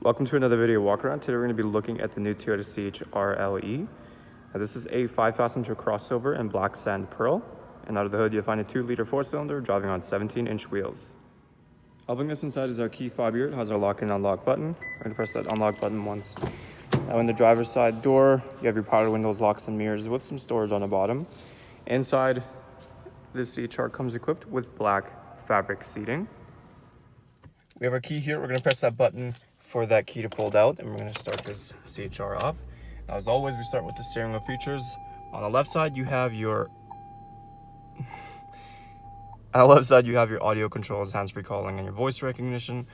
Welcome to another video walk-around. Today we're going to be looking at the new Toyota CHR LE. Now this is a 5-passenger crossover in black sand pearl. And out of the hood you'll find a 2-liter 4-cylinder driving on 17-inch wheels. Helping us inside is our key fob here. It has our lock and unlock button. We're going to press that unlock button once. Now in the driver's side door, you have your power windows, locks, and mirrors with some storage on the bottom. Inside, this CHR comes equipped with black fabric seating. We have our key here. We're going to press that button for that key to fold out, and we're going to start this CHR up. Now, as always, we start with the steering wheel features. On the left side, you have your audio controls, hands-free calling, and your voice recognition.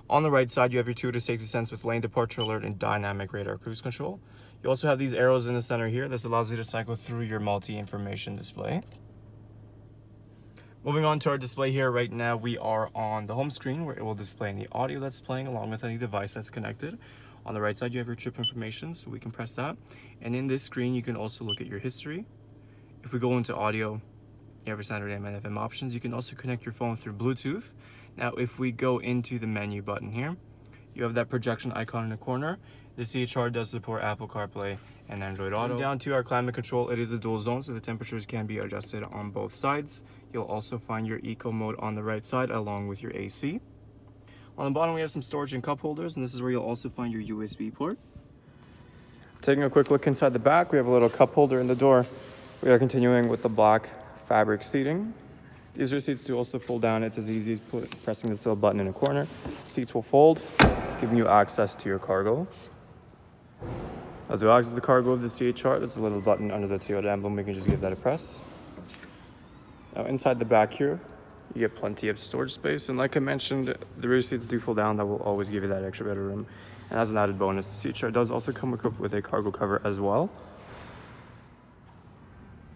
On the right side, you have your Toyota safety sense with lane departure alert and dynamic radar cruise control. You also have these arrows in the center here. This allows you to cycle through your multi-information display. Moving on to our display here, right now we are on the home screen where it will display any audio that's playing along with any device that's connected. On the right side, you have your trip information, so we can press that. And in this screen, you can also look at your history. If we go into audio, you have your standard AM and FM options. You can also connect your phone through Bluetooth. Now, if we go into the menu button here, you have that projection icon in the corner. The CHR does support Apple CarPlay and Android Auto. And down to our climate control, it is a dual zone, so the temperatures can be adjusted on both sides. You'll also find your eco mode on the right side along with your AC. On the bottom, we have some storage and cup holders, and this is where you'll also find your USB port. Taking a quick look inside the back, we have a little cup holder in the door. We are continuing with the black fabric seating. These rear seats do also fold down. It's as easy as pressing this little button in a corner. Seats will fold, giving you access to your cargo. As we access the cargo of the CHR, there's a little button under the Toyota emblem. We can just give that a press. Now inside the back here, you get plenty of storage space. And like I mentioned, the rear seats do fold down. That will always give you that extra bit of room. And as an added bonus, the CHR does also come equipped with a cargo cover as well.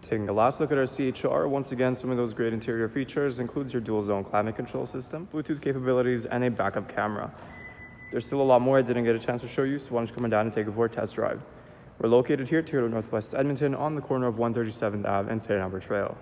Taking a last look at our CHR, once again, some of those great interior features includes your dual zone climate control system, Bluetooth capabilities, and a backup camera. There's still a lot more I didn't get a chance to show you, so why don't you come down and take it for a test drive. We're located here at Toyota Northwest Edmonton on the corner of 137th Ave and St.Albert Trail.